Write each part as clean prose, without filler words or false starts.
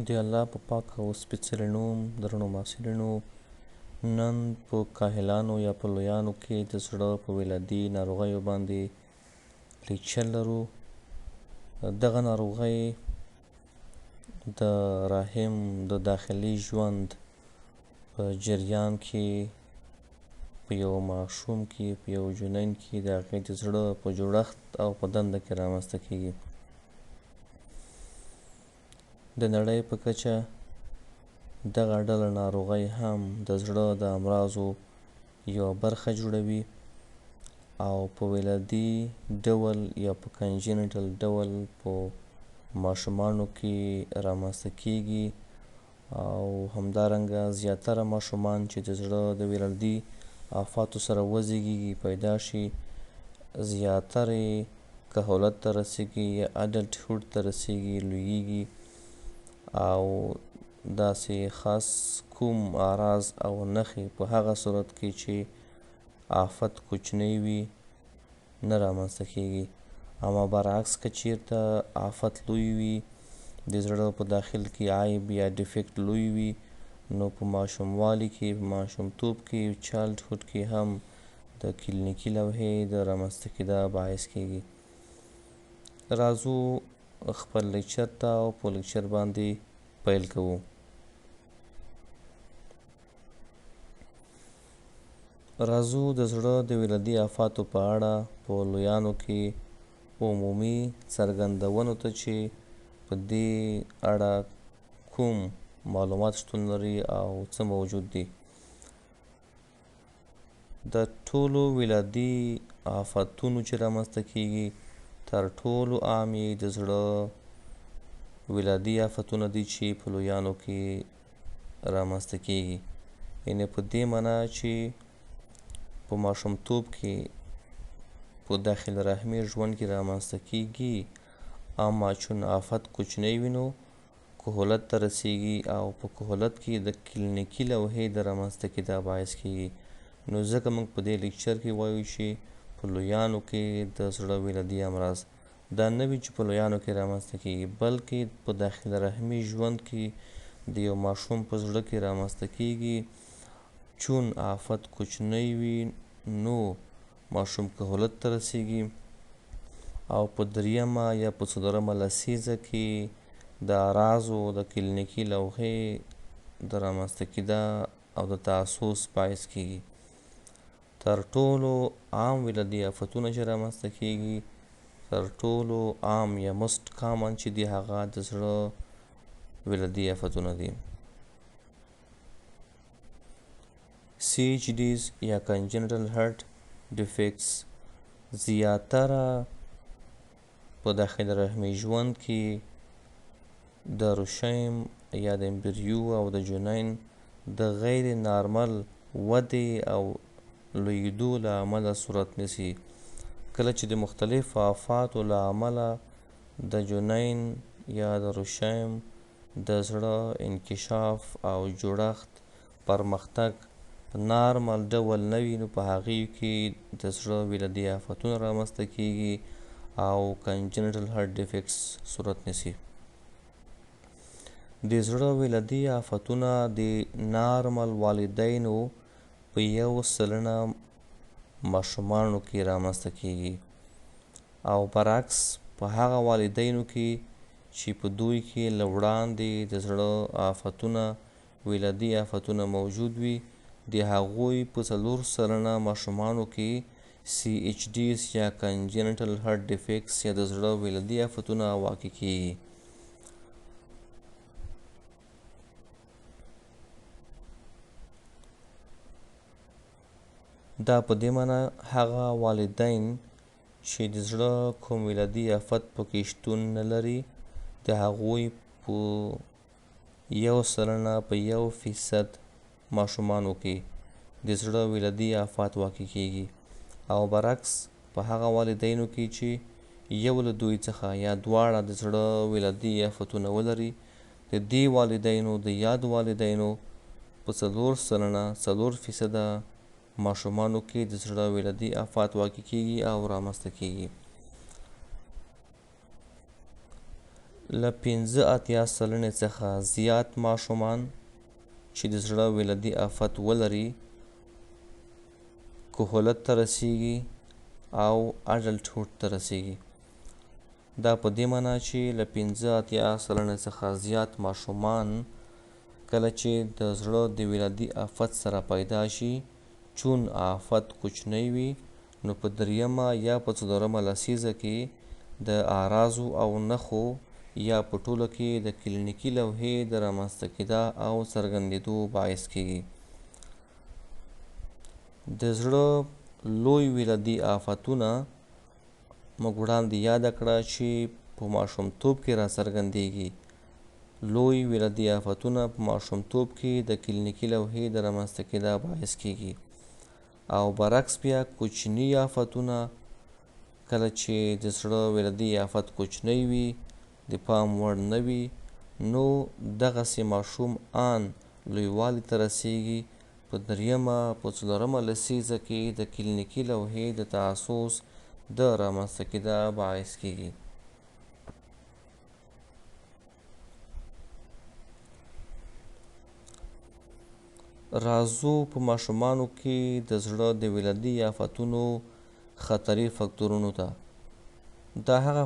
د الله په پاک او سپېڅلي نوم درنو محصلینو، نن په کاهلانو یا په لویانو کې د زړه په ولادي ناروغیو باندې لیکچر لرو. دغه ناروغۍ د رحم د داخلي ژوند په جریان کې په یو ماشوم کې، په یو جنین کې د هغې د زړه په جوړښت او په دنده کې رامنځته کېږي. د نړۍ په کچه دغه ډله ناروغۍ هم د زړه د امراضو یوه برخه جوړوي او په ولادي ډول یا په کنجنټل ډول په ماشومانو کې رامنځته کېږي، او همدارنګه زیاتره ماشومان چې د زړه د ولادي آفاتو سره وزېږي پیدا شي، زیاتره کهولت ته رسېږي یا اډلټ هوډ ته رسېږي، لویېږي، او داسې خاص کوم اعراض او نښې په هغه صورت کې چې آفت کوچنی وي نه رامنځته کېږي. اما برعکس که چیرته آفت لوی وي، د زړه په داخل کې عیب یا ډیفیکټ لوی وي، نو په ماشوموالي کې، په ماشومتوب کې، چایلډ هوډ کې هم د کلینیکي لوحې د رامنځته کېدا باعث کېږي. راځو خپل لیکچر ته او په لیکچر باندې پیل کوو. راځو د زړه د ولادي آفاتو په اړه په لویانو کې عمومي څرګندونو ته چې په دې اړه کوم معلومات شتون لري او څه موجود دي. د ټولو ولادي آفتونو چې رامنځته کېږي، تر ټولو عام یې د زړه ولادي آفتونه دي چې په لویانو کې رامنځته کېږي. یعنې په دې معنا چې په ماشومتوب کې په داخل رحمي ژوند کې رامنځته کېږي، اما چون آفت کوچنی وي نو کهولت ته رسېږي او په کهولت کې د کلینیکي لوحې د رامنځته کېدا باعث کېږي. نو ځکه موږ په دې لیکچر کې وایو چې په لویانو کې د زړه ولادي امراض دا نه وي چې په لویانو کې رامنځته کېږي، بلکې په داخل رحمي ژوند کې د یو ماشوم په زړه کې رامنځته کېږي. چون آفت کوچنی وي نو ماشوم کهولت ته رسېږي، او په دریمه یا په څلورمه لسیزه کې د اعراضو د کلینیکي لوحې د رامنځته کېدا او د تاسوس باعث کېږي. تر ټولو عام ولادي آفتونه چې رامنځته کېږي، تر ټولو عام یا مست کامن چې دي، هغه د زړه ولادي آفتونه دي. CHDs یا کنجنټل هارت ډیفیکټس زیاتره په داخل رحمي ژوند کې د روشیم یا د امبریو او د جنین د غیر نارمل ودې او لویېدو له امله صورت نیسي. کله چې د مختلفو آفاتو له امله د جنین یا د روشیم د زړه انکشاف او جوړښت پرمختګ په نارمل ډول نه وي، نو په هغې کې د زړه ولادي آفتونه رامنځته کېږي او کنجنټل هارت ډیفیکټس صورت نیسي. د زړه ولادي آفتونه د نارمل والدینو په 1% ماشومانو کې رامنځته کېږي، او برعکس په هغه والدینو کې چې په دوی کې له وړاندې د زړه آفتونه، ولادي آفتونه موجود وي، د هغوی په 4% ماشومانو کې CHDs یا کنجنټل هارت ډیفیکټس یا د زړه ولادي آفتونه واقع کېږي. دا په دې معنا هغه والدین چې د زړه کوم ولادي آفت پکې شتون نه لري، د هغوی په 1% په 1% ماشومانو کې د زړه ولادي آفات واقع کېږي، او برعکس په هغه والدینو کې چې یو له دوی څخه یا دواړه د زړه ولادي آفتونه ولري، د دې والدینو د یادو والدینو په 4% ماشومانو کې د زړه ولادي آفات واقع کېږي او رامنځته کېږي. له 85 سلنې څخه زیات ماشومان چې د زړه ولادي آفت ولري کهولت ته رسیږي او اډلټهوډ ته رسیږي. دا په دې معنا چې له 85 سلنې څخه زیات ماشومان کله چې د زړه د ولادي آفت سره پیدا شي چون آفت کوچنی وي نو په دریمه یا په څلورمه لسیزه کې د اعراضو او نښو یا په ټوله کې د کلینیکي لوحې د رامنځته کېدا او څرګندېدو باعث کېږي. د زړه لوی ولادي آفتونه موږ وړاندې یاده کړه چې په ماشومتوب کې راڅرګندېږي. لوی ولادي آفتونه په ماشومتوب کې د کلینیکي لوحې د رامنځته کېدا باعث کېږي او برعکس بیا کوچني آفتونه کله چې د زړه ولادي آفت کوچنی وي د پام وړ نه وي نو دغسې ماشوم آن لویوالي ته رسیږي په دریمه په څلورمه لسیزه کې د کلینیکي لوحې د تاسوس د رامنځته کېدا باعث کېږي. راځو په ماشومانو کې د زړه د ولادي آفتونو خطري فکتورونو ته. دا هغه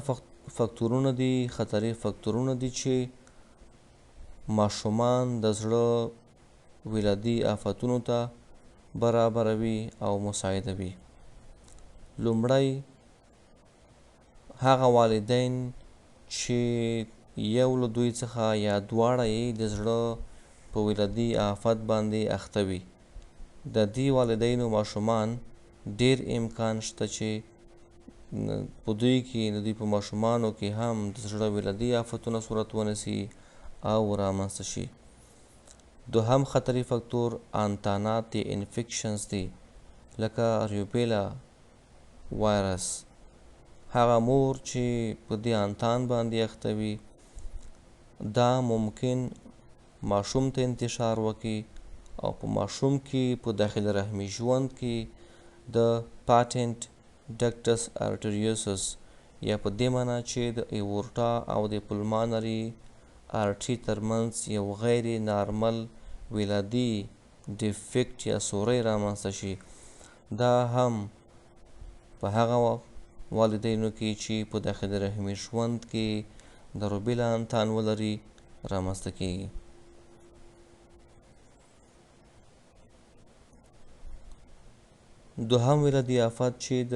خطري فکتورونه دي چې ماشومان د زړه ولادي آفتونو ته برابروي او مساعدوي. لومړی هغه والدین چې یو له دوی څخه یا دواړه یې د زړه په ولادي آفت باندې اخته وي. د دې والدینو ماشومان ډیر امکان شته چې په دوی کې د دوی په ماشومانو کې هم د زړه ولادي آفتونه صورت ونیسي او رامنځته شي. دوهم خطري فکتور انتانات انفیکشنز دي لکه ریوبیلا وایرس. هغه مور چې په دې انتان باندې اخته وي دا ممکن ماشوم ته انتشار وکړي او په ماشوم کې په داخل رحمي ژوند کې د پاټنټ ډکټس ارټریوسس یا په دې معنا چې د ایورټا او د پلمانري ارټري ترمنځ یو غیر نارمل ولادي ډیفیکټ یا سوری رامنځته شي. دا هم په هغه والدینو کې چې په داخل رحمي ژوند کې د روبیلا انتان ولري رامنځته کېږي. دوهم ولادي آفت چې د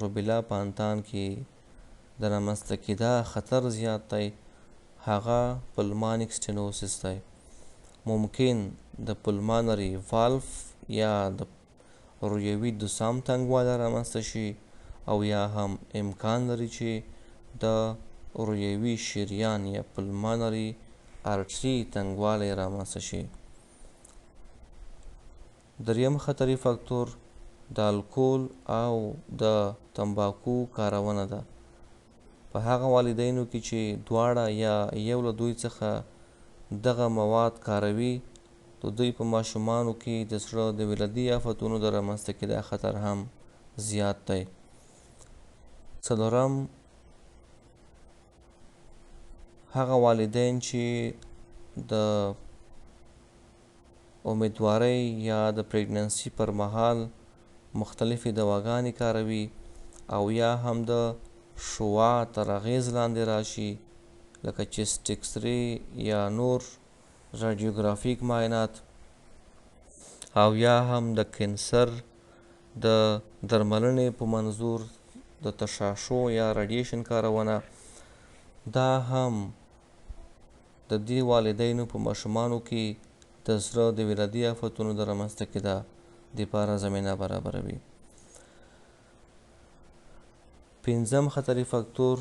روبیلا په انتان کې د رامنځته کېدا خطر زیات دی هغه پلمانیک سټینوسس دی. ممکن د پلمانري والف یا د رویوي دوسام تنګوالی رامنځته شي او یا هم امکان لري چې د رویوي شریان یا پلمانري ارټري تنګوالی رامنځته شي. دریم خطري فکتور د الکول او د تمباکو کارونه ده. په هغه والدینو کې چې دواړه یا یو له دوی څخه دغه مواد کاروي د دوی په ماشومانو کې د زړه د ولادي آفتونو د رامنځته کېدا خطر هم زیات دی. څلورم هغه والدین چې د امیدوارۍ یا د پریګننسي پر مهال مختلفې دواګانې کاروي او یا هم د شعاع تر اغېز لاندې راشي لکه چیسټ ایکسرې یا نور رادیوګرافیک معاینات او یا هم د کینسر د درملنې په منظور د تشعشع یا رادیشن کارونه. دا هم د دې والدینو په ماشومانو کې د زړه د ولادي آفتونو د رامنځته کېدا دپاره زمینه برابروي. پنځم خطري فکتور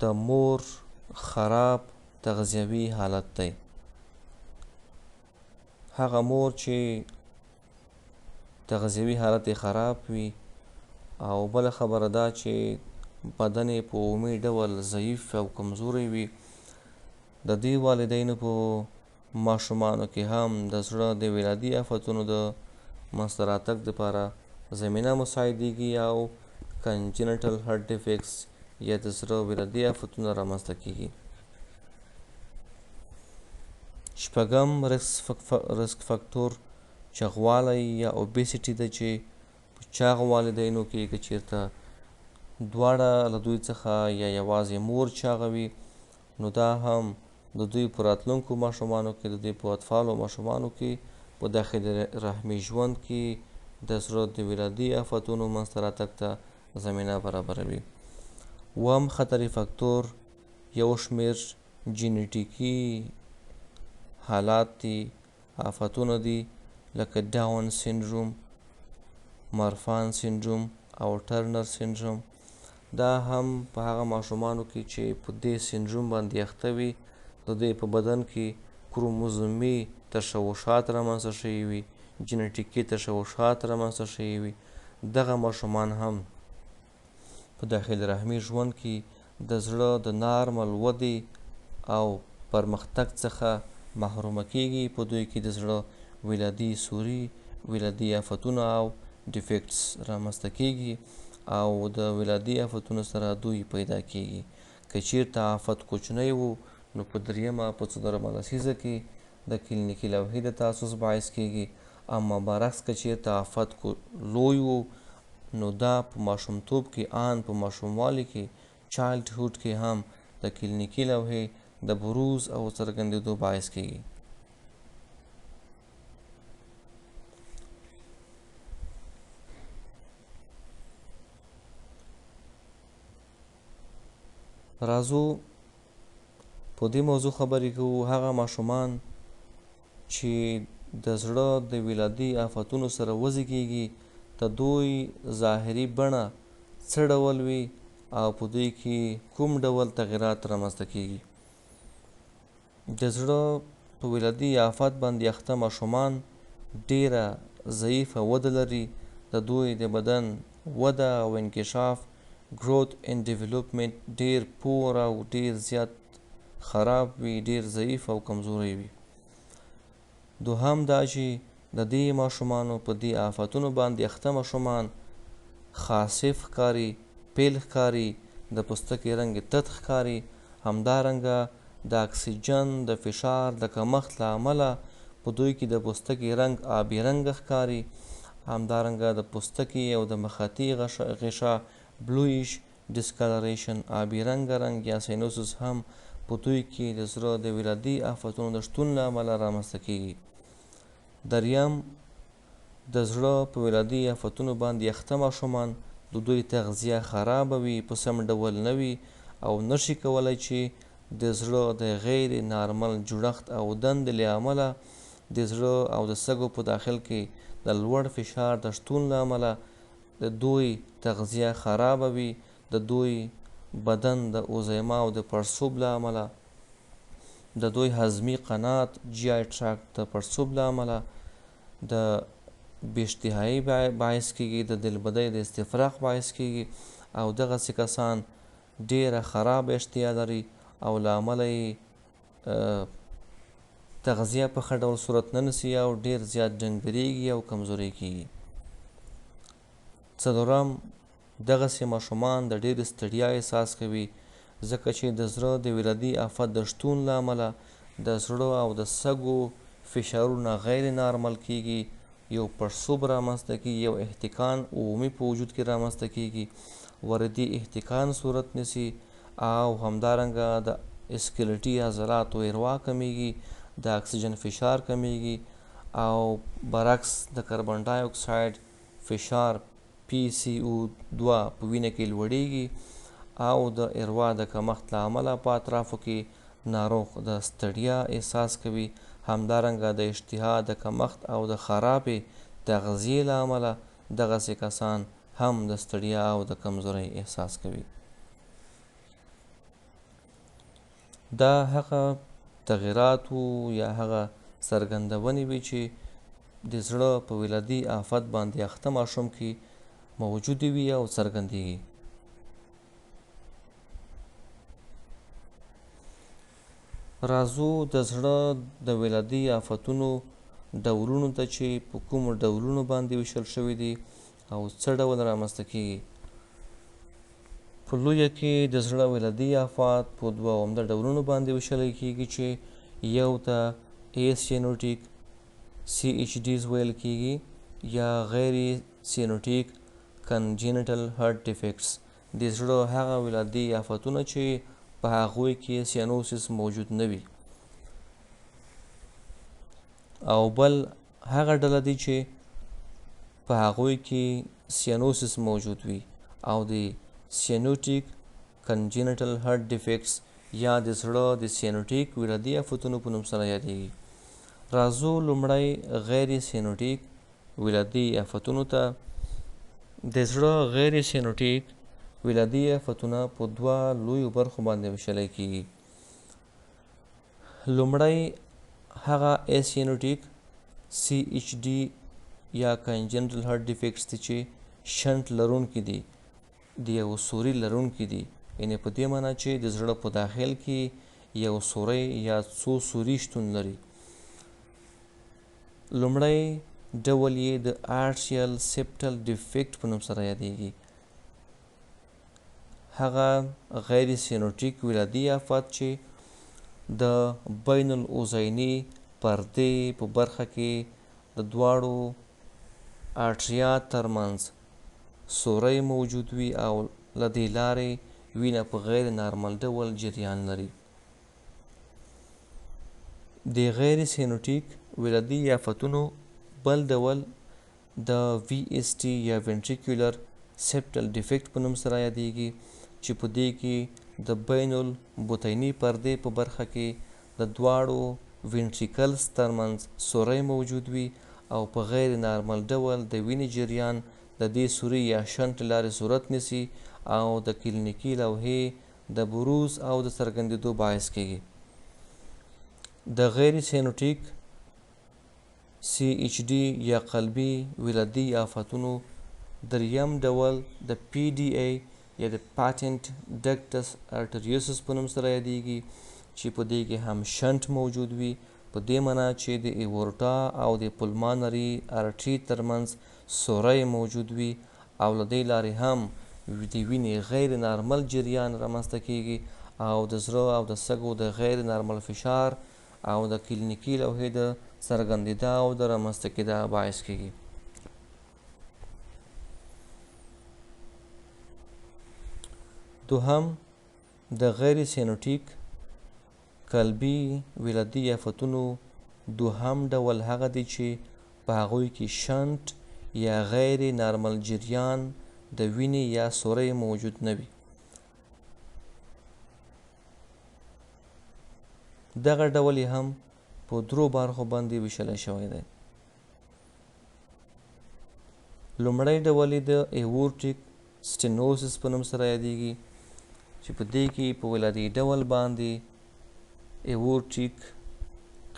د مور خراب تغذیوي حالت دی. هغه مور چې تغذیوي حالت خراب وي او بله خبره دا چې بدن یې په عمومي ډول ضعیف او کمزوری وي د دې والدینو په ماشومانو کې هم د زړه د ولادي آفتونو د منځته راتګ دپاره زمینه مساعدېږي او کنجنټل هارټ ډیفیکټس یا د زړه ولادي آفتونه رامنځته کیږي. شپږم رسک فاکتور چاغوالی یا اوبیسټي ده چې په چاغ والدینو کې که چیرته دواړه له دوی څخه یا یوازې مور چاغه وي نو دا هم د دوی په راتلونکو ماشومانو کې د دوی په اطفالو ماشومانو کې په داخل رحمي ژوند کې د زړه د ولادي آفتونو منځته راتګ ته زمینه برابروي. اووم خطري فاکتور یو شمېر جینیټیکي حالات دي، آفتونه دي لکه ډاون سینډروم، مارفان سینډروم او ټرنر سینډروم. دا هم په هغه ماشومانو کې چې په دې سینډروم باندې اخته وي د دوی په بدن کې کروموزومي تشوشات رامنځته شوي وي، جینیټیکي تشوشات رامنځته شوي وي. دغه ماشومان هم په داخل رحمي ژوند کې د زړه د نارمل ودې او پرمختګ څخه محرومه کیږي. په دوی کې د زړه ولادي سوري، ولادي آفتونه او ډیفیکټس رامنځته کیږي او د ولادي آفتونو سره دوی پیدا کیږي. که چیرته آفت کوچنی وو نو په دریمه په څلورمه لسیزه کې د کلینیکي لوحې د تاسیس باعث کیږي، اما برعکس که چیرته آفت لوی وو نو دا په ماشومتوب کې په ماشوموالي کې چایلډ هوډ کې هم د کلینیکي لوحې د بروز او څرګندېدو باعث کیږي. راځو په دې موضوع خبرې کوو. هغه ماشومان چې د زړه د ولادي آفتونو سره وزېږېږي د دوی ظاهري بڼه څه ډول وي او په دوی کې کوم ډول تغیرات رامنځته کیږي. د زړه په ولادي آفت باندې اخته ماشومان ډیره ضعیفه وده لري. د دوی د بدن وده او انکشاف growth and development ډیر پور او ډیر زیات خراب وي، ډیر ضعیف او کمزوری وي. دوهم دا چې د دې ماشومانو په دې آفتونو باندې اخته ماشومان خاصف ښکاري، پیل ښکاري، د پوستکي رنګ تت ښکاري. همدارنګه د اکسیجن د فشار د کمښت له امله په دوی کې د پوستکي رنګ آبي رنګ ښکاري. همدارنګه د پوستکي او د مخاطي غشا بلویش ډسکلریشن آبي رنګ یا سینوسس هم په دوی کې د زړه د ولادي آفتونو د شتون له امله رامنځته کیږي. دریم د زړه په ولادي آفتونو باندې اخته ماشومان د دوی تغذیه خرابه وي، په سم ډول نه وي او نشي کولی چې د زړه د غیر نارمل جوړښت او دندې له امله د زړه او د سږو په داخل کې د لوړ فشار د شتون له امله د دوی تغذیه خرابه وي، د دوی بدن د اوزیما او د پړسوب له امله، د دوی هضمي قنات جی آی ټراکټ د پړسوب له امله د بېاشتهایي باعث کیږي، د دلبدۍ د استفراغ باعث کیږي او دغسې کسان ډیره خراب اشتها لري او له امله یې تغذیه په ښه ډول صورت نه نیسي او ډیر زیات ډنګریږي او کمزوری کیږي. څلورم دغسې ماشومان د ډېرې ستړیا احساس کوي ځکه چې د زړه د ولادي آفت د شتون له امله د زړه او د سږو فشارونه غیر نارمل کیږي، یو پړسوب رامنځته کیږي، یو احتکان عمومي په وجود کې رامنځته کیږي، وردي احتکان صورت نیسي او همدارنګه د اسکلټي عضلاتو اروا کمیږي، د اکسیجن فشار کمیږي او برعکس د کاربن ډای اکساید فشار PCO2 په وینه کې لوړیږي او د اروا د کمښت له امله په اطرافو کې ناروغ د ستړیا احساس کوي. همدارنګه د اشتها د کمښت او د خرابې تغذیې له امله دغسې کسان هم د ستړیا او د کمزورۍ احساس کوي. دا هغه تغیرات یا هغه څرګندونې وي چې د زړه په ولادي آفت باندې اخته ماشوم کې موجودې وي او څرګندېږي. راځو د زړه د ولادي آفتونو ډولونو ته چې په کومو ډولونو باندې ویشل شوي دي او څه ډول رامنځته کیږي. په لویه کې د زړه ولادي آفات په دوه عمده ډولونو باندې ویشلی کېږي چې یو ته ایسینوټیک CHDs ویل کېږي یا غیر سینوټیک کنجینیټل هارت ډیفیکټس. د زړه هغه ولادي آفتونه چې په هغوی کې سیانوسس موجود نه وي، او بل هغه ډله دي چې په هغوی کې سیانوسس موجود وي او د سینوټیک کنجینیټل هارت ډیفیکټس یا د زړه د سینوټیک ولادي آفتونو په نوم سره یادېږي. راځو لومړی غیر سینوټیک ولادي آفتونو ته. د زړه غیر سینوټیک ولادي آفتونه په دوه لویو برخو باندې ویشلی کېږي. لومړی هغه ایسینوټیک CHD یا کنجنټل هارت ډیفیکټس دي چې شنټ لرونکي دي، د یو سوري لرونکي دي، یعنې په دې معنی چې د زړه په داخل کې یو سوری یا څو سوري شتون لري. لومړی ډول یې د آرټریل سیپټل ډیفیکټ په نوم سره یادېږي. هغه غیر سینوټیک ولادي آفات چې د بین الاذیني پردې په برخه کې د دواړو آرټریا ترمنځ سوری موجود وي او له دې لارې وینه په غیر نارمل ډول جریان لري. د غیر سینوټیک ولادي آفتونو بل ډول د VST یا ventricular septal defect په نوم سره یادېږي چې په دې کې د بین البطیني پردې په برخه کې د دواړو وینټریکلز ترمنځ سوری موجود وي او په غیر نارمل ډول د وینې جریان د دې سوري یا شنټ لارې صورت نیسي او د کلینیکي لوحې د بروز او د څرګندېدو باعث کېږي. د غیر سینوټیک CHD یا قلبي ولادي آفتونو دریم ډول د PDA یا د پاتنټ ډکټس ارټریوسس په نوم سره یادېږي چې په دې کې هم شنټ موجود وي، په دې معنی چې د ایورټا او د پلمانري ارټري ترمنځ سوری موجود وي او له دې لارې هم د وینې غیر نارمل جریان رامنځته کېږي او د زړه او د سږو د غیر نارمل فشار او د کلینیکي لوحې د څرګندېدا او د رامنځته کېدا باعث کېږي. دوهم د غیر سینوټیک قلبي ولادي آفتونو دوهم ډول هغه دی چې په هغوی کې شنټ یا غیر نارمل جریان د وینې یا سوری موجود نه وي. دغه ډول یې هم په درو برخو باندې ویشلی شوی دی. لومړی ډول یې د ایورټیک سټینوسس په نوم سره یادېږي چې په دې کې په ولادي ډول باندې ایورټیک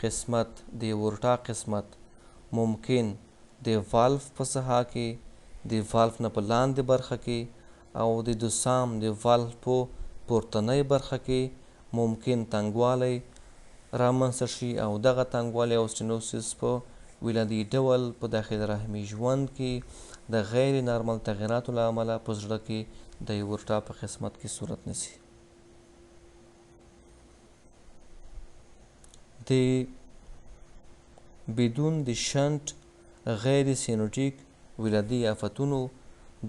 قسمت د ایورټا قسمت ممکن د والف په ساحه کې، د والف نه په لاندې برخه کې او د دوسام د والف په پورتنۍ برخه کې ممکن تنګوالی رامنځته شي او دغه تنګوالی او سټینوسس په ولادي ډول په داخل رحمي ژوند کې د غیر نارمل تغیراتو له امله په زړه کې د ایورټا په قسمت کې صورت نیسي. د بدون د شنټ غیر سینوټیک ولادي آفتونو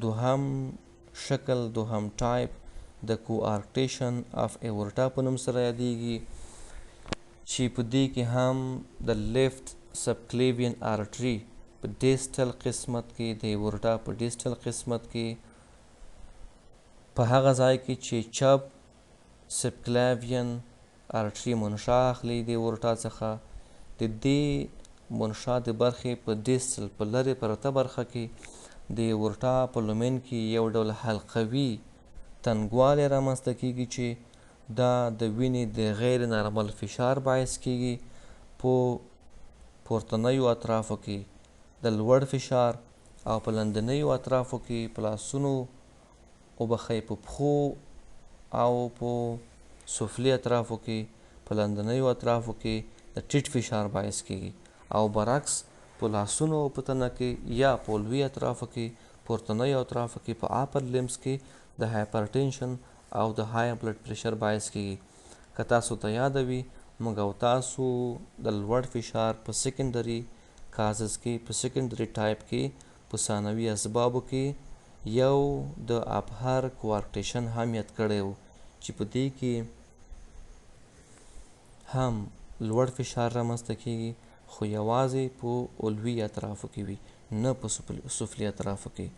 دوهم شکل، دوهم ټایپ د کوارکټیشن اف ایورټا په نوم سره یادېږي چې په دې کې هم د لیفت سبکلیوین آرټري په ډیسټل قسمت کې د ایورټا په ډیسټل قسمت کې په هغه ځای کې چې چپ سبکلیوین آرټري منشا اخلي د ایورټا څخه، د دې منشا د برخې په ډیسټل په لرې پرته برخه کې د ایورټا په لومین کې یو ډول حلقوي تنګوالی رامنځته کېږي چې دا د وینې د غیر نارمل فشار باعث کېږي. په پورتنیو اطرافو کې د لوړ فشار او په لاندنیو اطرافو کې په لاسونو وبخښئ په پښو او په سفلي اطرافو کې په لاندنیو اطرافو کې د ټیټ فشار باعث کېږي او برعکس په لاسونو او په تنه کې یا په لوی اطرافو کې پورتنیو اطرافو کې په اپر لیمز کې د هایپرټینشن او د های بلډ پریشر باعث کیږي. که تاسو ته یاد وي موږ او تاسو د لوړ فشار په سیکنډري کازز کې په سیکنډري ټایپ کې په ثانوي اسبابو کې یو د ابهر کوارکټیشن هم یاد کړی و چې په دې کې هم لوړ فشار رامنځته کیږي خو یوازې په علوي اطرافو کې وي نه په سفلي اطرافو کې.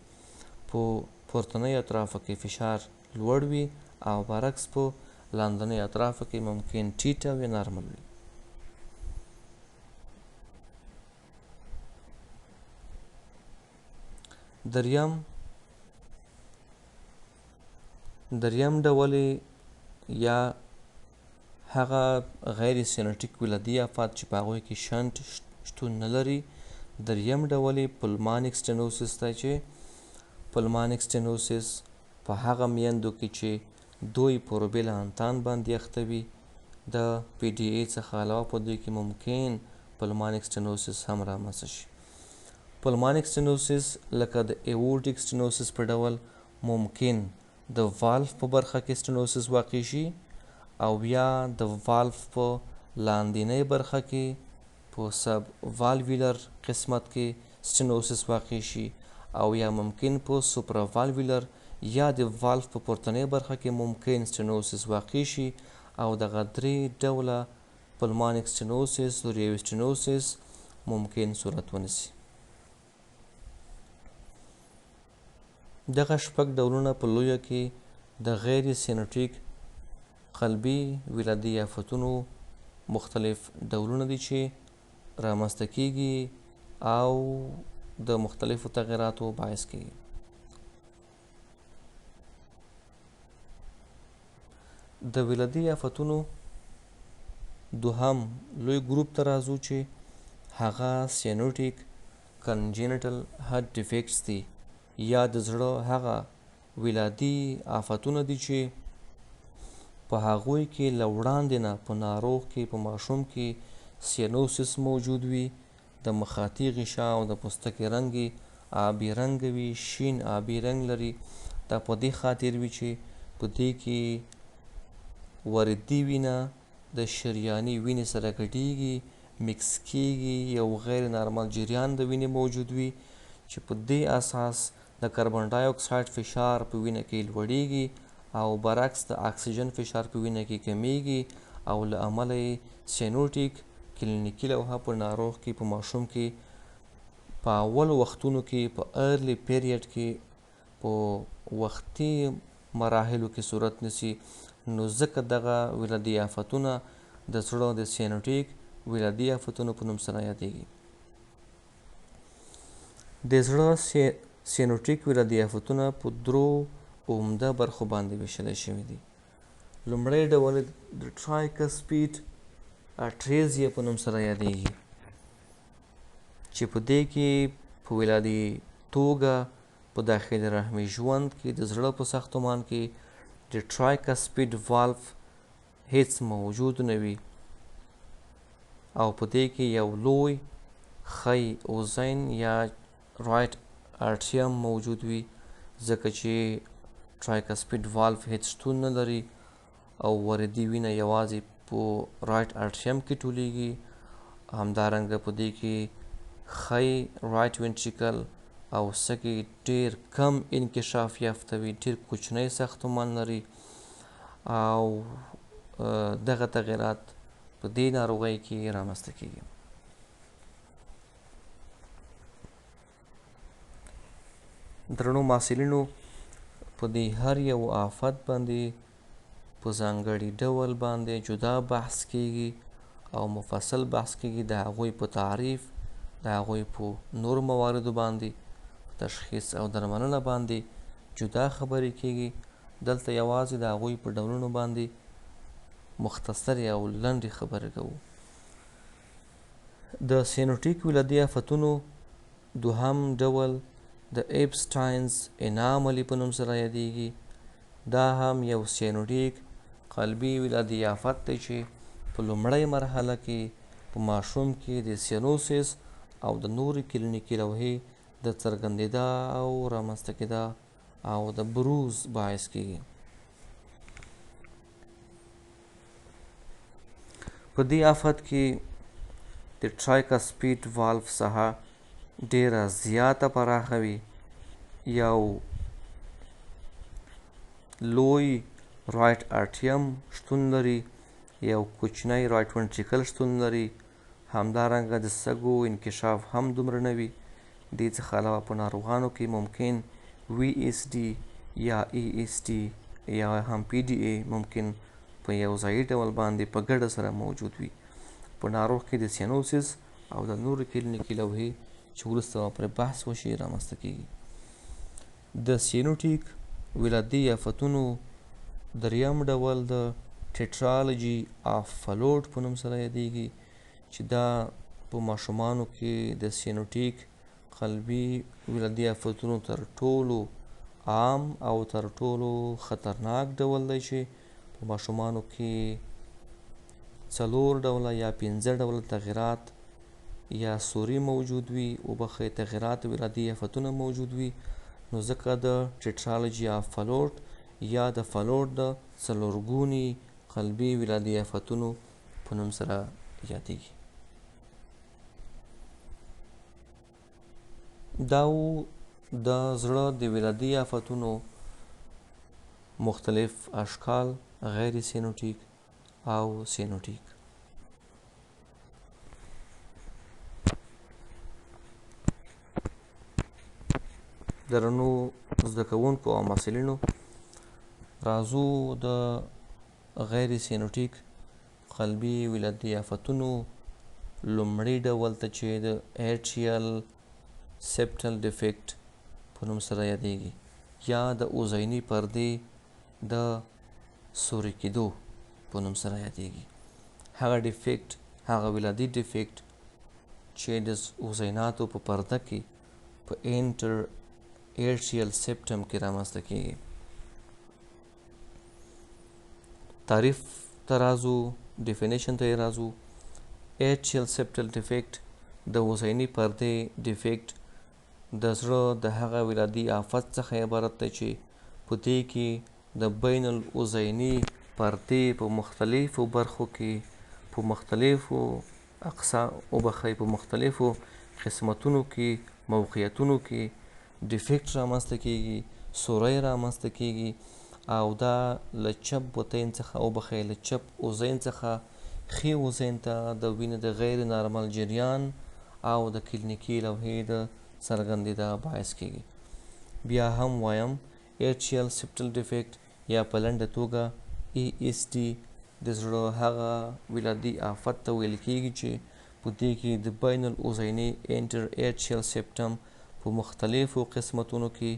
په پورتنۍ اطرافو کې فشار لوړ وي او برعکس په لاندنۍ اطرافو کې ممکن ټیټ او یا نارمل وي. دریم ډول یا هغه غیر سینټیک ولادي آفات چې په هغوی کې شنټ شتون نه لري. دریم ډول پلمانیک سټینوسس دی چې پلمانیک سټینوسس په هغه میندو کې چې دوی په روبیلا انتان باندې اخته وي د پی ډي ای څخه علاوه په دوی کې ممکن پلمانیک سټینوسس هم رامنځته شي. پلمانیک سټینوسس لکه د ایورټیک سټینوسس په ډول ممکن د والف په برخه کې سټینوسس واقع شي او یا د والف په لاندینۍ برخه کې په سب والویلر قسمت کې سټینوسس واقع شي او یا ممکن په سوپرا والویلر یا د والف په پورتنۍ برخه کې ممکن سټینوسس واقع شي او دغه درې ډوله پلمانیک سټینوسس او ریوسټینوسس ممکن صورت ونیسي. دغه شپږ ډولونه په لویه کې د غیر سینټیک قلبي ولادي آفتونو مختلف ډولونه دي چې رامنځته کیږي او د مختلفو تغیراتو باعث کیږي. د ولادي آفتونو دوهم لوی ګروپ ته راځو چې هغه سینوټیک کنجینیټل هارت ډیفیکټس دي یا د زړه هغه ولادي آفتونه دي چې په هغوی کې له وړاندې نه په ناروغ کې په ماشوم کې سینوسس موجود وي د مخاطي غشا او د پوستکي رنګ آبي رنګ وي شین آبي رنګ لري. دا په دې خاطر وي چې په دې کې وردي وینه د شریاني وینې سره ګډیږي مکس کیږي یو غیر نارمل جریان د وینې موجود وي چې په دې اساس د کاربن ډای اکساید فشار په وینه کې لوړیږي او برعکس د اکسیجن فشار په وینه کې کمیږي او له امله یې سینوټیک کلینیکي لوحه په ناروغ کې په ماشوم کې په اول وختونو کې په ارلی پیریډ کې په وختي مراحلو کې صورت نیسي. نو ځکه دغه ولادي آفتونه د زړه د سینوټیک ولادي آفتونو په نوم سره یادیږي. د زړه سینوټیک ولادي آفتونه په درو عمده برخو باندې ویشلی شوي دي. لومړی ډول د ټرایکسپیډ اټریزیا په نوم سره یادیږي چې په دې کې په ولادي توګه په داخلي رحمي ژوند کې د زړه په ساختمان کې د ټرایکسپیډ والف هیڅ موجود نه وي او په دې کې یو لوی خی اوزین یا رایټ ارټیم موجود وي ځکه چې ټرایکسپیډ والف هیڅ شتون نه لري او وردي وینه یوازې په رایټ ارټیم کې ټولیږي. همدارنګه په دې کې خی رایټ وینټریکل او سږي ډیر کم انکشاف یافته وي ډیر کوچنی ساختمان لري او دغه تغیرات په دې ناروغۍ کې رامنځته کیږي. درنو محصلینو په دې هر یو آفت باندې په ځانګړي ډول باندې جدا بحث کیږي او مفصل بحث کیږي د هغوی په تعریف د هغوی په نور مواردو باندې تشخیص او درملنه باندې جدا خبرې کیږي. دلته یوازې د هغوی په ډولونو باندې مختصرې او لنډې خبرې کوو. د سینوټیک ولادي آفتونو دوهم ډول د ایپسټاینز اناملي په نوم سره یادیږي. دا هم یو سینوټیک قلبي ولادي آفت دی چې په لومړۍ مرحله کې په ماشوم کې د سینوسس او د نورې کلینیکي لوحې د څرګندېدا او رامنځته کېدا او د بروز باعث کیږي. په دې آفت کې د ټرایکاسپیډ والف څخه ډیره زیاته پراخه وي، یو لوی رایټ اټریم شتون لري، یو کوچنی رایټ ونټریکل شتون لري، همدارنګه د سږو انکشاف هم دومره نه وي. دې څخه علاوه په ناروغانو کې ممکن وي اس ډي یا ای اس ډي یا هم پی ډي ای ممکن په یو ځایي ډول باندې په ګډه سره موجود وي. په ناروغ کې د سینوسس او د نورو کلینیکي لوحې چې وروسته پرې بحث وشي رامنځته کیږي. د سینوټیک ولادي آفتونو دریم ډول د ټیټرالوجي آف فلوټ په نوم سره یادیږي، چې دا په ماشومانو کې د سینوټیک قلبي ولادي آفتونو تر ټولو عام او تر ټولو خطرناک ډول دی، چې په ماشومانو کې 4 ډوله یا 5 ډوله تغیرات یا سوري موجود وي، وبخښئ تغیرات ولادي آفتونه موجود وي. نو ځکه د ټیټرالوجي آف فلوټ یا د فلوټ د 4 ګوني قلبي ولادي آفتونو په نوم سره یادیږي. دا د زړه د ولادي آفتونو مختلف اشکال، غیر سینوټیک او سینوټیک. درنو زده کوونکو او محصلینو، راځو د غیر سینوټیک قلبي ولادي آفتونو لومړی ډول ته چې د ایټریل سپټل ډیفیکټ په نوم سره یادیږي یا د اوزیني پردې د سوري کېدو په نوم سره یادیږي. هغه ډیفیکټ، هغه ولادي ډیفیکټ چې د اوزیناتو په پرده کې په انټر ایټریل سپټم کې رامنځته کیږي. تعریف ته راځو، ډیفینیشن ته راځو. ایټریل سپټل ډیفیکټ د اوزیني پردې ډیفیکټ د زړه د هغه ولادي آفت څخه عبارت دی چې په دې کې د بین الاوزیني پردې په مختلفو برخو کې په مختلفو په مختلفو قسمتونو کې موقعیتونو کې ډیفیکټ رامنځته کیږي، سوری رامنځته کیږي، او دا له چپ بطین څخه له چپ اوزین څخه ښي اوزین ته د وینې د غیر نارمل جریان او د کلینیکي لوحې د څرګندېدا باعث کیږي. بیا هم وایم ایټریل سپټل ډیفیکټ یا په لنډه توګه ای اس ډي د زړه هغه ولادي آفت ته ویل کیږي چې په دې کې د بین الاوزیني انټر ایټریل سپټم په مختلفو قسمتونو کې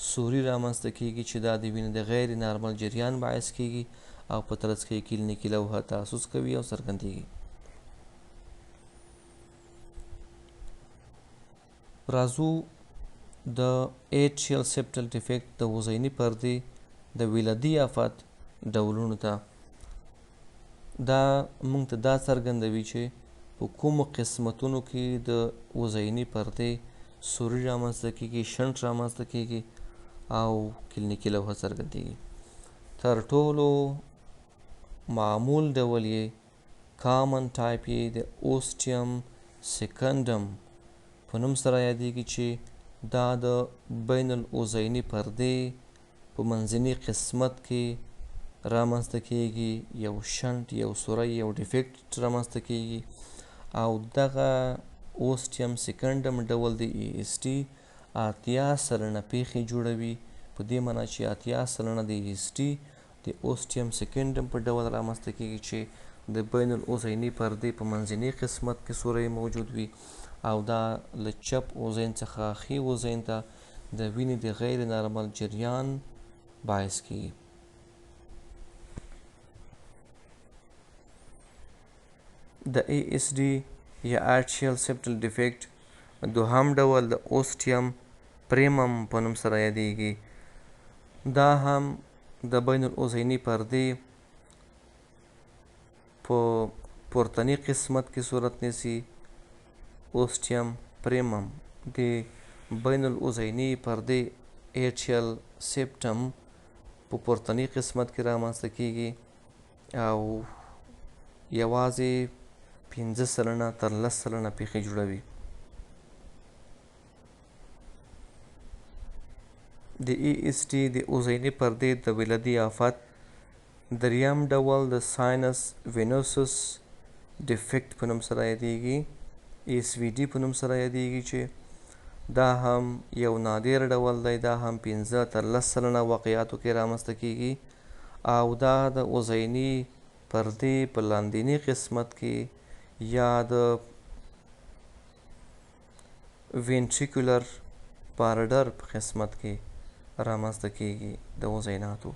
سوري رامنځته کیږي چې دا د وینې د غیر نارمل جریان باعث کیږي او په ترڅ کې کلینیکي لوحه تاسوس کوي او څرګندېږي. راځو د ایټریل سپټل ډیفیکټ د اوزیني پردې د ولادي آفت ډولونو ته. دا موږ ته دا څرګندوي چې په کومو قسمتونو کې د اوزیني پردې سوري رامنځته کیږي، شنټ رامنځته کیږي او کلینیکي لوحه څرګندېږي. تر ټولو معمول ډول یې کامن ټایپ یې د اوسټیم سیکنډم په نوم سره یادیږي چې دا د بین الاوزیني پردې په منځني قسمت کې رامنځته کیږي، یو شنټ، یو سوری، یو ډیفیکټ رامنځته کیږي او دغه اوسټیم سیکنډم ډول د ای اس ټي 80 سلنه پیښې جوړوي. په دې معنی چې 80 سلنه د ای اس ټي د اوسټیم سیکنډم په ډول رامنځته کیږي چې د بین الاوزیني پردې په منځني قسمت کې سوری موجود وي او دا له چپ اوزین څخه ښي اوزین ته د وینې د غیر نارمل جریان باعث کیږي. د ای اس ډي یا ایټریل سپټل ډیفیکټ دوهم ډول د اوسټیم پریمم په نوم سره یادیږي. دا هم د بین الاوزیني پردې په پورتني قسمت کې صورت نیسي. اوسټیم پریمم د بین الاوزیني پردې ایټریل سیپټم په پورتني قسمت کې رامنځته کیږي او یوازې 15 سلنه تر 10 سلنه پیښې جوړوي. د EST د اوزیني پردې د ولادي آفت دریم ډول د ساینس وینوسس ډیفیکټ په نوم سره یادیږي، SVD په نوم سره یادیږي، چې دا هم یو نادر ډول دی. دا هم 15 تر 10 سلنه واقعاتو کې رامنځته کیږي او دا د اوزیني پردې په لاندینی قسمت کې یا د وینټریکولر بارډر په قسمت کې رامنځته کیږي د اوزیناتو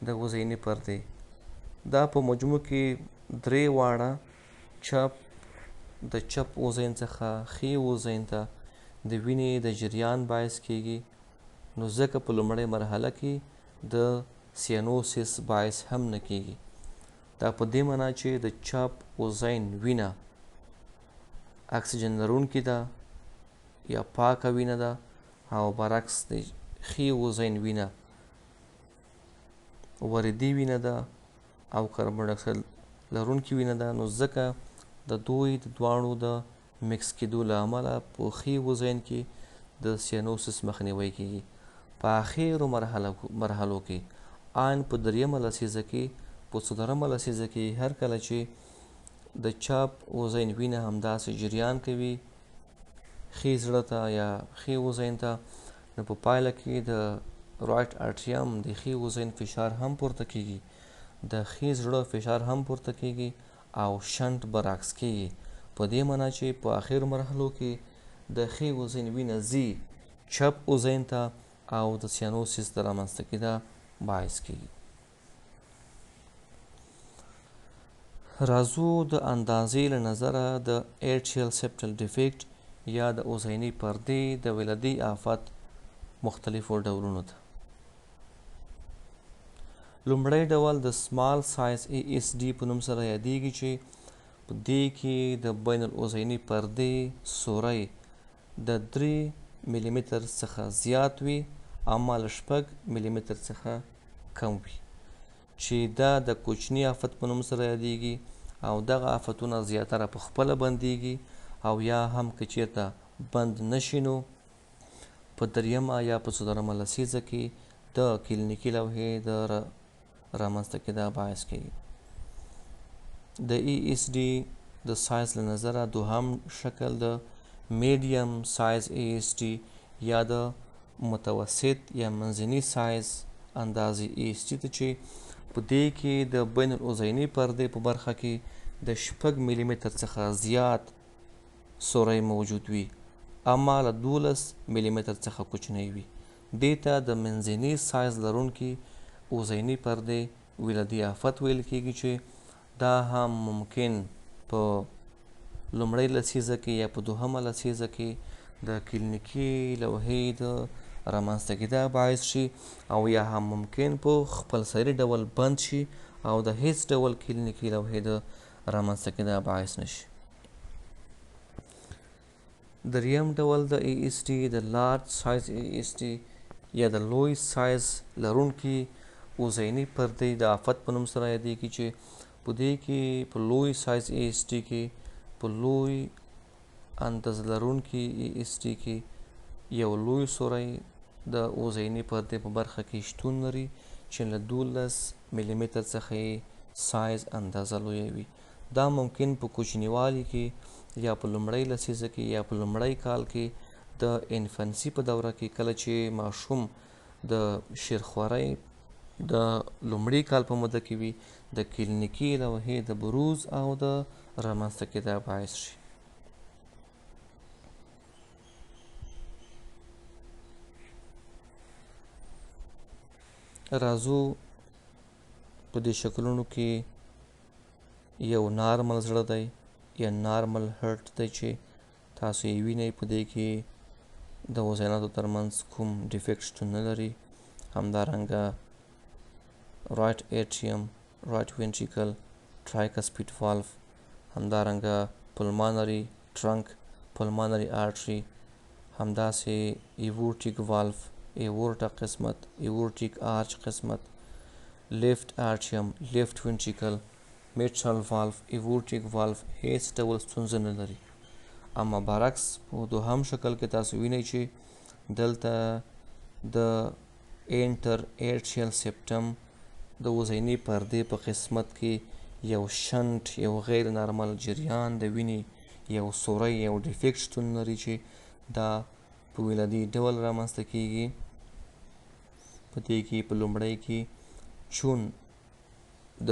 د اوزیني پردې. دا په مجموع کې درې واړه د چپ اوزین څخه ښي اوزین ته د وینې د جریان باعث کیږي، نو ځکه په لومړۍ مرحله کې د سیانوسس باعث هم نه کیږي. دا په دې معنا چې د چپ اوزین وینه اکسیجن لرونکې ده یا پاکه وینه ده او برعکس د ښي اوزین وینه وردي وینه ده او کاربن ډای اکساید لرونکې وینه ده. نو ځکه د دوی د دواړو د مکس کېدو له امله په ښي اوزین کې د سیانوسس مخنیوی کیږي. په اخرو مرحلو کې آن په دریمه لسیزه کې په څلورمه لسیزه کې هر کله چې د چپ اوزین وینه همداسې جریان کوي ښي زړه ته یا ښي اوزین ته، نو په پایله کې د رایټ اټریم د ښي اوزین فشار هم پورته کیږي، د ښي زړه فشار هم پورته کیږي او شنټ برعکس کیږي. په دې معنا چې په اخرو مرحلو کې د ښي اوزین وینه ځي چپ اوزین ته او د سیانوسس د رامنځته کېدا باعث کیږي. راځو د اندازې له نظره د ایټریل سیپټل ډیفیکټ یا د اوزیني پردې د ولادي آفت مختلفو ډولونو ته. لومړی ډول د سمال سایز ESD په نوم سره یادیږي چې په دې کې د بین الاوزیني پردې سوری د 3 ملي متر څخه زیات وي اما له 6 ملي متر څخه کم وي، چې دا د کوچني آفت په نوم سره یادیږي او دغه آفتونه زیاتره په خپله بندیږي او یا هم که چیرته بند نشي نو په دریمه یا په څلورمه لسیزه کې د کلینیکي لوحې د رامنځته کېدا باعث کیږي. د ESD د سایز له نظره دوهم شکل د میډیم سایز ESD یا د متوسط یا منځني سایز اندازې ESD ته، چې په دې کې د بین الاوزیني پردې په برخه کې د 6 ملي متر څخه زیات سوری موجود وي اما له 12 ملي متر څخه کوچنی وي. دې ته د منځني سایز لرونکي اوزیني پردې ولادي آفت ویل کیږي، چې دا هم ممکن په لومړۍ لسیزه کې یا په دوهمه لسیزه کې د کلینیکي لوحې د رامنځته کېدا باعث شي او یا هم ممکن په خپلسري ډول بند شي او د هیڅ ډول کلینیکي لوحې د رامنځته کېدا باعث نشي. دریم ډول د ESD د لارج سایز ESD یا د لوی سایز لرونکي اوزیني پردې د آفت په نوم سره یادیږي، چې په دې کې په لوی سایز ESD کې په لوی اندازه لرونکي ESD کې یو لوی سوری د اوزیني پردې په برخه کې شتون لري چې له 12 ملي متر څخه سایز اندازه لوی وي. دا ممکن په کوچنیوالي کې یا په لومړۍ لسیزه کې یا په لومړی کال کې د انفنسي په دوره کې کله چې ماشوم د شیرخوارۍ د لومړي کال په موده کې وي د کلینیکي لوحې د بروز او د رامنځته کېدا باعث شي. راځو په دې شکلونو کې یو نارمل زړه دی یا نارمل هرټ دی چې تاسو یې وینئ، په دې کې د اوزیناتو ترمنځ کوم ډیفیکټ شتون نه لري. همدارنګه رایټ ایټریم، رایټ وینټریکل، ټرایکسپیډ والف، همدارنګه پلمانري ټرنک، پلمانري آرټري، همداسې ایورټیک والف ایورټا قسمت، ایورټیک آرچ قسمت، لیفت آرچیم، لیفت وینټریکل، میټرال والف، ایورټیک والف هیڅ ډول ستونزه نه لري. اما برعکس په دوهم شکل کې تاسو وینئ چې دلته د انټر ایټریل سپټم د وزیني پردې په قسمت کې یو شنټ، یو غیر نارمل جریان د وینې یو سوری، یو ډیفیکټ شتون لري چې دا په ولادي ډول رامنځته کیږي. په دې کې په لومړی کې چون د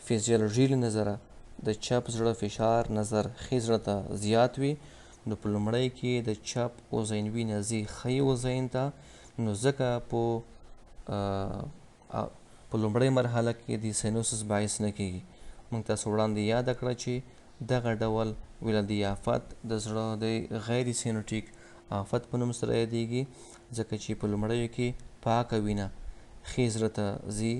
فزیولوژي له نظره د چپ زړه فشار نظر ښي زړه ته زیات وي، نو په لومړی کې د چپ اوزینوي نزي ښي اوزین ته، نو ځکه په لومړۍ مرحله کې د سینوسس باعث نه کیږي. موږ تاسو وړاندې یاد کړه چې دغه ډول ولادي آفت د زړه د غیر سینوټیک آفت په نوم سره یادیږي، ځکه چې په لومړیو کې پاکه وینه ښي زړه ته ځي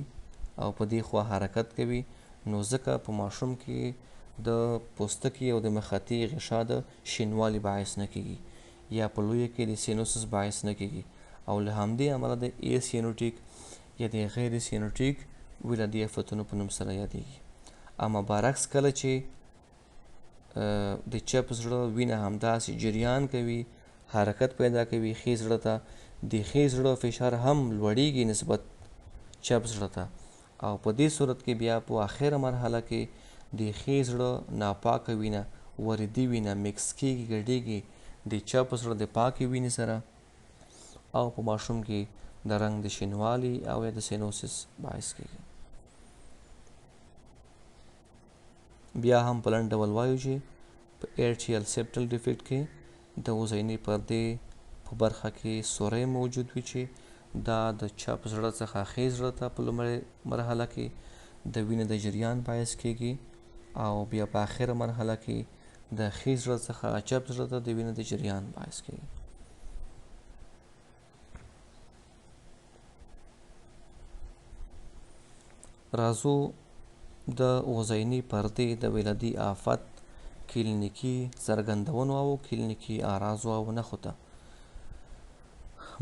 او په دې خوا حرکت کوي، نو ځکه په ماشوم کې د پوستکي او د مخاطي غشا د شینوالي باعث نه کیږي، یا په لویه کې د سینوسس باعث نه کیږي، او له همدې امله د ای سینوټیک یا د غیر سینوټیک ولادي آفتونو په نوم سره یادیږي. اما برعکس کله چې د چپ زړه وینه همداسې جریان کوي، حرکت پیدا کوي ښي زړه ته، د ښي زړه فشار هم لوړیږي نسبت چپ زړه ته، او په دې صورت کې بیا په آخره مرحله کې د ښي زړه ناپاکه وینه، وردي وینه مکس کیږي، ګډیږي د چپ زړه د پاکې وینې سره، او په ماشوم کې د رنګ د شینوالي او یا د سینوسس باعث کیږي. بیا هم په لنډ ډول وایو چې په ایټریل سپټل ډیفیکټ کې د وزیني پردې په برخه کې سوری موجود وي چې دا د چپ زړه څخه ښي زړه ته په لومړۍ مرحله کې د وینې د جریان باعث کیږي، او بیا په آخره مرحله کې د ښي زړه څخه چپ زړه ته د وینې د جریان باعث کیږي. راځو د وزیني پردې د ولادي آفت کلینیکي څرګندونو او کلینیکي اعراضو او نښو ته.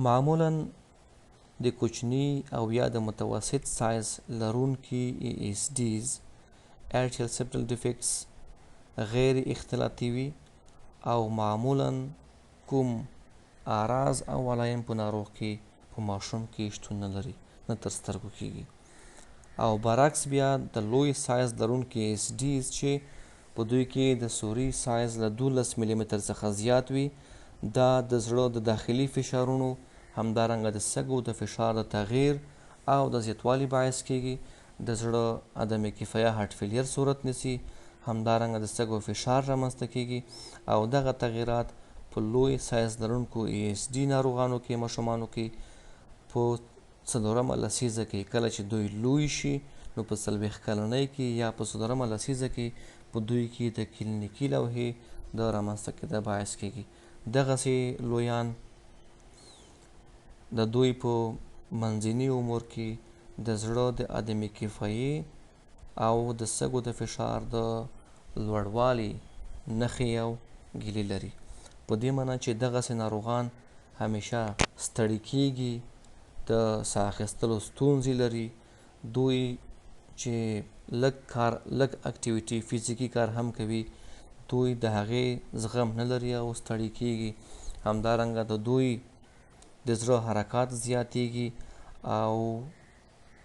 معمولاً د کوچني او یا د متوسط سایز لرونکي ای اس ډیز ایټریل سپټل ډیفیکټس غیر اختلاطي وي، او معمولاً کوم اعراض او علایم په ناروغ کې په ماشوم کې شتون نه لري، نه تر سترګو کیږي. او برعکس بیا د لوی سایز لرونکي ای اس ډیز چې په دوی کې د سوري سایز له 12 ملي متر څخه زیات وي، دا د زړه د داخلي فشارونو، همدارنګه د سږو د فشار د تغییر او د زیاتوالي باعث کیږي، د زړه عدم کفایه هارت فیلیر صورت نیسي، همدارنګه د سږو فشار رامنځته کیږي، او دغه تغییرات په لوی سایز لرونکو ای اس ډي ناروغانو کې، ماشومانو کې په څلورمه لسیزه کې کله چې دوی لوی شي، نو په 40 کلنۍ کې یا په څلورمه لسیزه کې په دوی کې د کلینیکي لوحې د رامنځته کېدا باعث کیږي. دغسې لویان د دوی په منځني عمر کې د زړه د عدم کفایي او د سږو د فشار د لوړوالي نښې او ګیلې لري، په دې معنی چې دغسې ناروغان همیشه ستړي کیږي، د ساه اخیستلو ستونزې لري، دوی چې لږ اکټیویټي فزیکي کار هم کوي، دوی د هغې زغم نه لري او ستړي کیږي، همدارنګه د دوی د زړه حرکات زیاتیږي او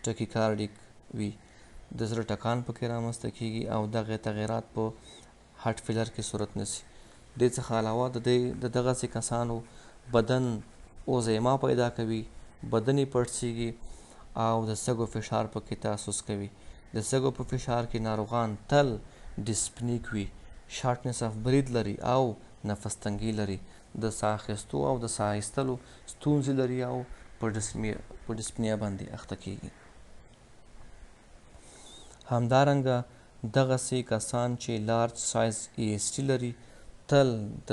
ټکیکارډیک وي، د زړه ټکان پکې رامنځته کیږي، او دغه تغییرات په هارت فیلر کې صورت نیسي. دې څخه علاوه د دغسې کسانو بدن اوزیما پیدا کوي، بدن یې پړسیږي او د سږو فشار پکې تاسوس کوي. د سږو په فشار کې ناروغان تل ډسپنیک وي، شارټنس اف برید لري او نفس تنګي لري، د ساه اخیستو او د ساه ایستلو ستونزې لري او په ډسپنیا باندې اخته کیږي. همدارنګه دغسې کسان چې لارج سایز ای اس ټي لري، تل د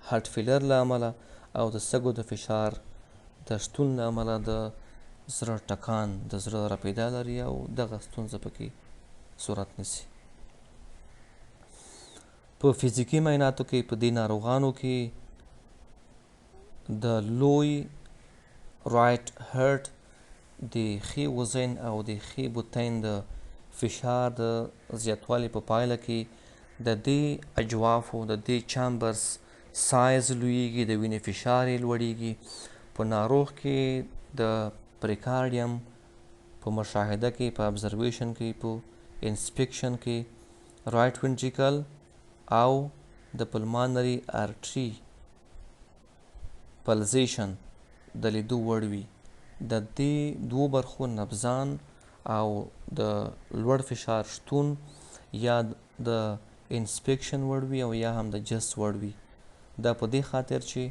هارت فیلر له امله او د سږو د فشار د شتون له امله د زړه ټکان، د زړه رپیدا لري او دغه ستونزه پکې صورت نیسي. په فزیکي معایناتو کې په دې ناروغانو کې د لوی رایټ هرټ د ښي وزن او د ښي بطین د فشار د زیاتوالي په پایله کې د دې اجوافو د دې چامبرز سایز لویږي، د وینې فشار یې لوړیږي. په ناروغ کې د پریکارډیم په مشاهده کې، په ابزرویشن کې، په انسپیکشن کې رایټ وینټریکل او د پلمانري ارټري پلزیشن د لیدو وړ وي. د دې دوو برخو نبضان او د لوړ فشار شتون یا د انسپیکشن وړ وي او یا هم د جست وړ وي. دا په دې خاطر چې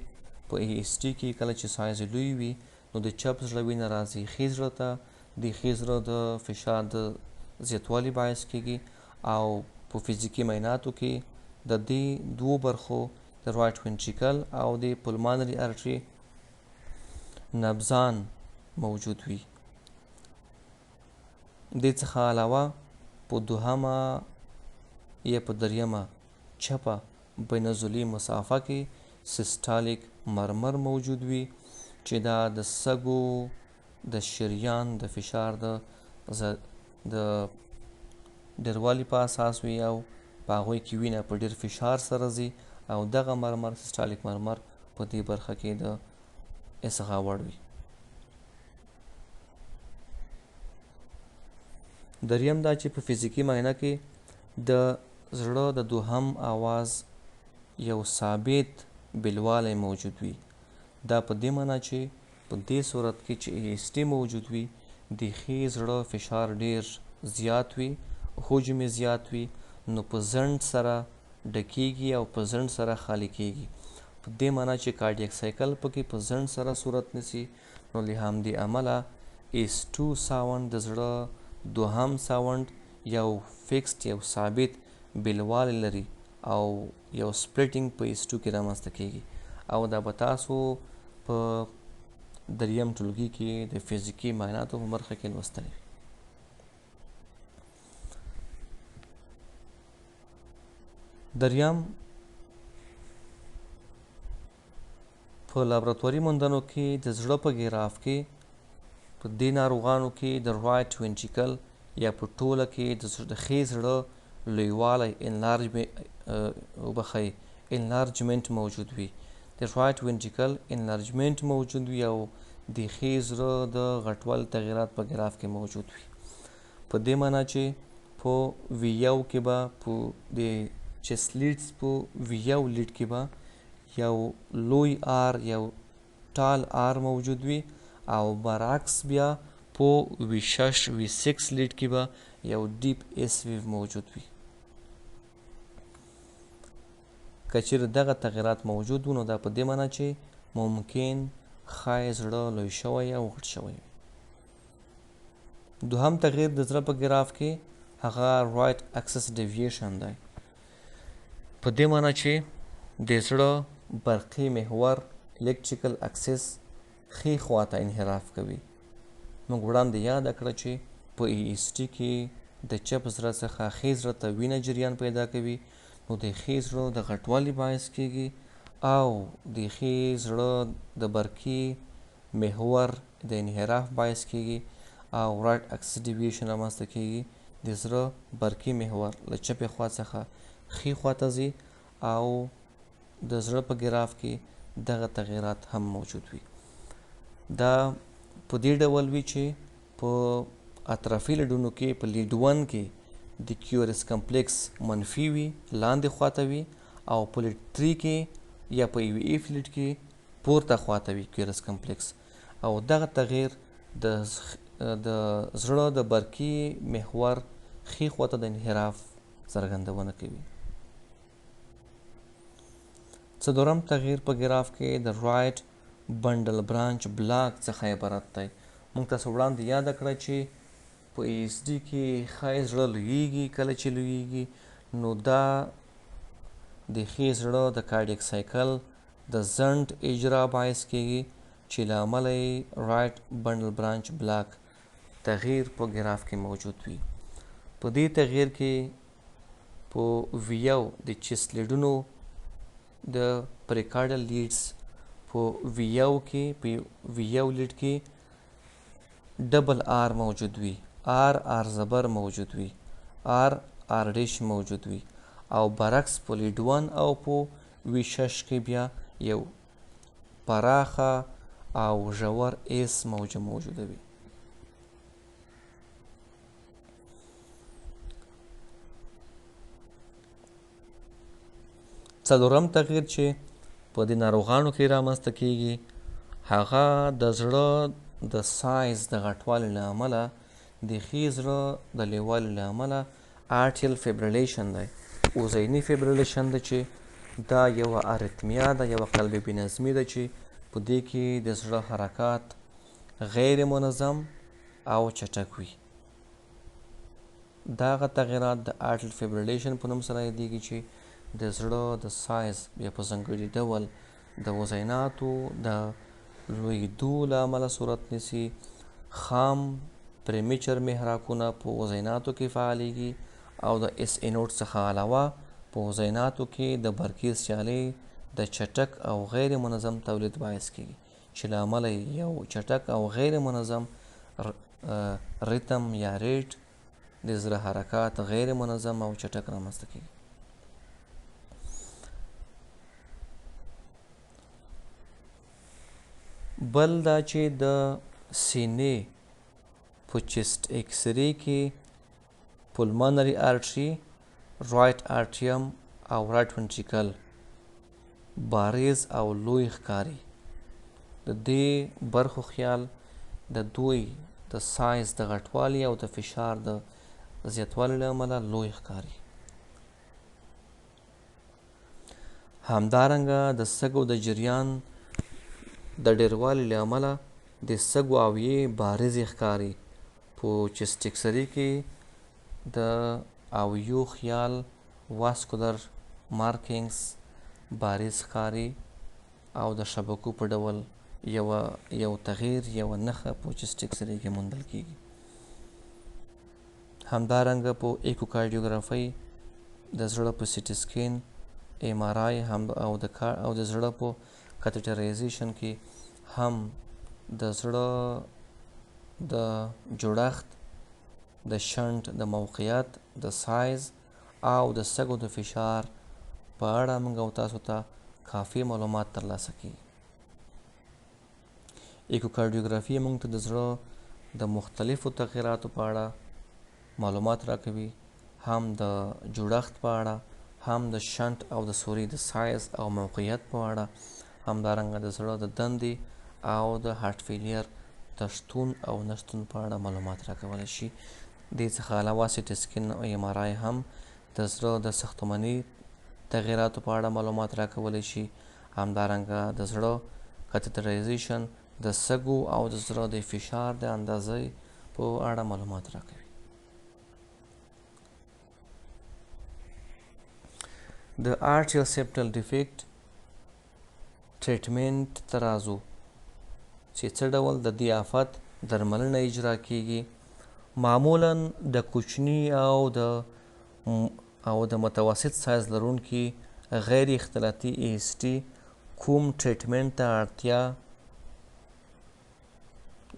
په ای اس ټي کې کله چې سایز لوی وي نو د چپ زړه وینه راځي ښي زړه ته، د ښي زړه د فشار د زیاتوالي باعث کیږي او په فزیکي معایناتو کې د دې دوو برخو د رایټ وینټریکل او د پلمانري ارټري نبضان موجود وي. دې څخه علاوه په دوهمه یا په دریمه چپه بینالعضلي مسافه کې سیسټالیک مرمر موجود وي چې دا د سږو د شریان د فشار د ډیروالي په اساس وي او په هغوی کې وینه په ډیر فشار سره ځي او دغه مرمر سیسټالیک مرمر په دې برخه کې د اصغا وړ وي. دریم دا چې په فزیکي معاینه کې د زړه د دوهم آواز یو ثابت بلوالی موجود وي. دا په دې معنی چې په دې صورت کې چې ای اس ټي موجود وي د ښي زړه فشار ډیر زیات وي، حجم زیات وي، نو په ځنډ سره ډکیږي او په ځنډ سره خالی کیږي. په دې معنی چې کارډیک سایکل پکې په ځنډ سره صورت نیسي، نو له همدې امله ایس ټو ساوند د زړه دوهم ساوند یو فکسډ یو ثابت بلوالی لري او یو سپلیټینګ په ایس ټو کې رامنځته کیږي او دا به تاسو په دریم ټولګي کې د فزیکي معایناتو په برخه کې لوستلی وي. دریم په لابراتواري موندنو کې د زړه په ګراف کې په دې ناروغانو کې د رایټ وینټریکل یا په ټوله کې د ښي زړه لویوالی انلارجمنټ موجود وي. د رایټ وینټریکل انلارجمنټ موجود وي او د ښي زړه د غټوالي تغیرات په ګراف کې موجود وي. په دې معنی چې په ویو کې به په د چست لیډز په ویو لیډ کې به یو لوی آر یو ټال آر موجود وي او برعکس بیا په وی 6 وی 6 لیډ کې به یو ډیپ ایس ویو موجود وي. که چیرې دغه تغیرات موجود وو نو دا په دې معنی چې ممکن ښایي زړه لوی شوی او غټ شوی. دوهم تغییر د زړه په ګراف کې هغه رایټ اکسس ډیویشن دی. په دې معنی چې د زړه برقي محور الکتریکل اکسس ښي خواته انحراف کوي. موږ وړاندې یاده کړه چې په ای اس ټي کې د چپ زړه څخه ښي زړه ته وینه جریان پیدا کوي، نو د ښي زړه د غټوالي باعث کیږي او د ښي زړه د برقي محور د انحراف باعث کیږي او رایټ اکسس ډیویشن رامنځته کیږي. د زړه برقي محور له چپې خوا څخه ښي خواته ځي او د زړه په ګراف کې دغه تغیرات هم موجود وي. دا په دې ډول وي چې په اطرافي لیډونو کې په لیډ 1 کې د کیورس کمپلیکس منفي وي، لاندې خواته وي، او په لیډ 3 کې یا په یو ایف لیډ کې پورته خواته وي کیورس کمپلیکس. او دغه تغییر د زړه د برقي محور ښي خواته د انحراف څرګندونه کوي. څلورم تغییر په ګراف کې د رایټ بنډل برانچ بلاک څخه عبارت دی. موږ تاسو وړاندې یاده کړه چې په ای اس ډي کې ښایي زړه لویږي. کله چې لویږي نو دا د ښي زړه د کارډیک سایکل د ځنډ اجرا باعث کیږي چې له امله یې رایټ بنډل برانچ بلاک تغییر په ګراف کې موجود وي. په دې تغییر کې په ویو د چست لیډونو د پریکارډل لیډز په په ویو لیډ کې ډبل آر موجود وي، آر زبر موجود وي، آر ډیش موجود وي، او برعکس په لیډ 1 او په وی 6 کې بیا یو پراخه او ژور ایس موجوده وي. څلورم تغییر چې په دې ناروغانو کې رامنځته کیږي هغه د زړه د سایز د غټوالي له امله، د ښي زړه د لویوالي له امله آرټریل فیبریلیشن دی، اوزیني فیبریلیشن دی، چې دا یوه اریتمیا ده، یوه قلبي بېنظمي ده چې په دې کې د زړه حرکات غیر منظم او چټک وي. دغه تغییرات د آرټریل فیبریلیشن په نوم سره یادېږي چې د زړه د سایز یا په ځانګړي ډول د وزیناتو د لویدو له امله صورت نیسي. خام پریمیچر محراکونه په وزیناتو کې فعالیږي او د اس ای نوټ څخه علاوه په وزیناتو کې د برقي سیالۍ د چټک او غیر منظم تولید باعث کیږي، چې له امله یو چټک او غیر منظم ریتم یا ریټ د زړه حرکات غیر منظم او چټک رامنځته کیږي. بل دا چې د سینې په چیسټ ایکس ری کې پولمنري آرټري، رایټ آرټریم او رایټ ونټریکل باریز او لوی ښکاري. د دې برخو خیال د دوی د سایز د غټوالي او د فشار د زیاتوالي له امله لوی ښکاري. همدارنګه د سږو د جریان د ډیروالي له امله د سږو اویې بارزې ښکاري. په چیسټ ایکس ری کې د اویو خیال واسکولر مارکینګز بارز ښکاري او د شبکو په ډول یو تغییر، یوه نښه په چیسټ ایکس ری کې موندل کیږي. همدارنګه په ایکوکارډیوګرافۍ، د زړه په سیټي سکین، ایم آر آی او د زړه په کاتیټرایزیشن کې هم د زړه د جوړښت، د شنټ د موقعیت، د سایز او د سږو د فشار په اړه موږ او تاسو ته کافي معلومات ترلاسه کیږي. ایکوکارډیوګرافي موږ ته د زړه د مختلفو تغییراتو په اړه معلومات راکوي، هم د جوړښت په اړه، هم د شنټ او د سوري د سایز او موقعیت په اړه، همدارنګه د زړه د دندې او د هارت فیلیر د شتون او نشتون په اړه معلومات راکولی شي. دې څخه علاوه سیټي سکین او ایم آر آی هم د زړه د ساختماني تغییراتو په اړه معلومات راکولی شي. همدارنګه د زړه کاتیټرایزیشن د سږو او د زړه د فشار د اندازې په اړه معلومات راکوي. د آرټریل سیپټل ډیفیکټ ټریټمنټ ته راځو چې څه ډول د دې آفت درملنه اجرا کیږي. معمولا د کوچني او د متوسط سایز لرونکي غیر اختلاطي ای اس ټي کوم ټریټمنټ ته اړتیا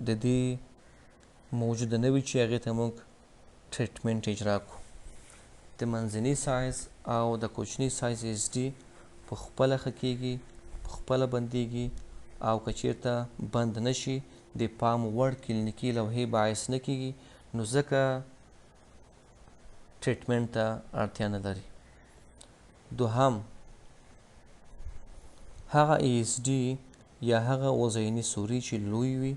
د دې موجوده نه وي چې هغې ته موږ ټریټمنټ اجرا کړو. د منځني سایز او د کوچني سایز ای اس ټي په خپله ښه کیږي، په خپله بندیږي، او که چیرته بند نشي د پام وړ کلینیکي لوحې باعث نه کیږي، نو ځکه ټریټمنټ ته اړتیا نه لري. دوهم، هغه ای اس ډي یا هغه وضعیني سوري چې لوی وي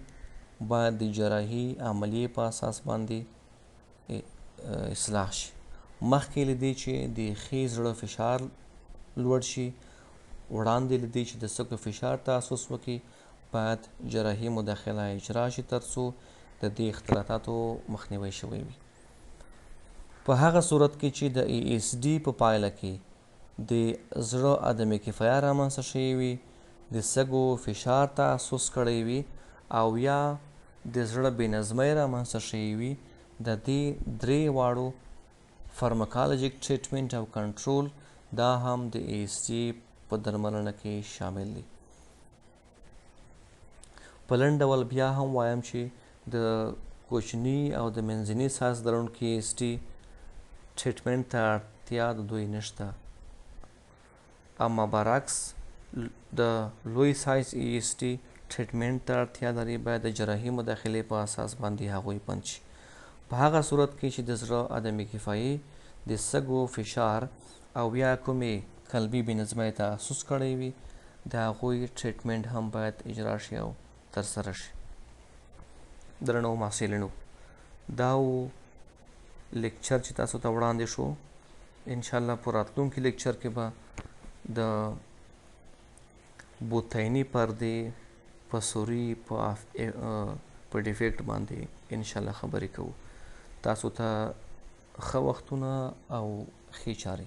باید د جراحي عملیې په اساس باندې اصلاح شي. مخکې له دې چې د ښي زړه فشار لوړ شي، وړاندې له دې چې د سږو فشار تاسس وکړي، باید جراحي مداخله اجرا شي تر څو د دې اختلاطاتو مخنیوی شوی وي. په هغه صورت کې چې د ای اس ډي په پایله کې د زړه عدم کفایه رامنځته شوی وي، د سږو فشار تاسس کړی وي، او یا د زړه بېنظمۍ رامنځته شوی وي، د دې درې واړو فارماکالوژیک ټریټمنټ او کنټرول دا هم د ای اس ډي په درملنه کې شامل دي. په لنډ ډول بیا هم وایم چې د کوچني او د منځني سایز لرونکي ایس ټي ټریټمنټ ته اړتیا د دوی نشته، اما برعکس د لوی سایز ایس ټي ټریټمنټ ته اړتیا لري باید د جراحي مداخلې په اساس باندې هغوی بند شي. په هغه صورت کې چې د زړه عدم کفایي، د سږو فشار او یا کومې قلبي بې نظمۍ تحسس کړی وي، د هغوی ټریټمنټ هم باید اجرا شي او ترسره شي. درنو محصلینو، دا و لیکچر چې تاسو ته وړاندې شو. انشاءالله په راتلونکي لیکچر کې به د بوتیني پردې په سوري په ډیفیکټ باندې انشاءالله خبرې کوو. تاسو ته ښه وختونه او ښې چارې.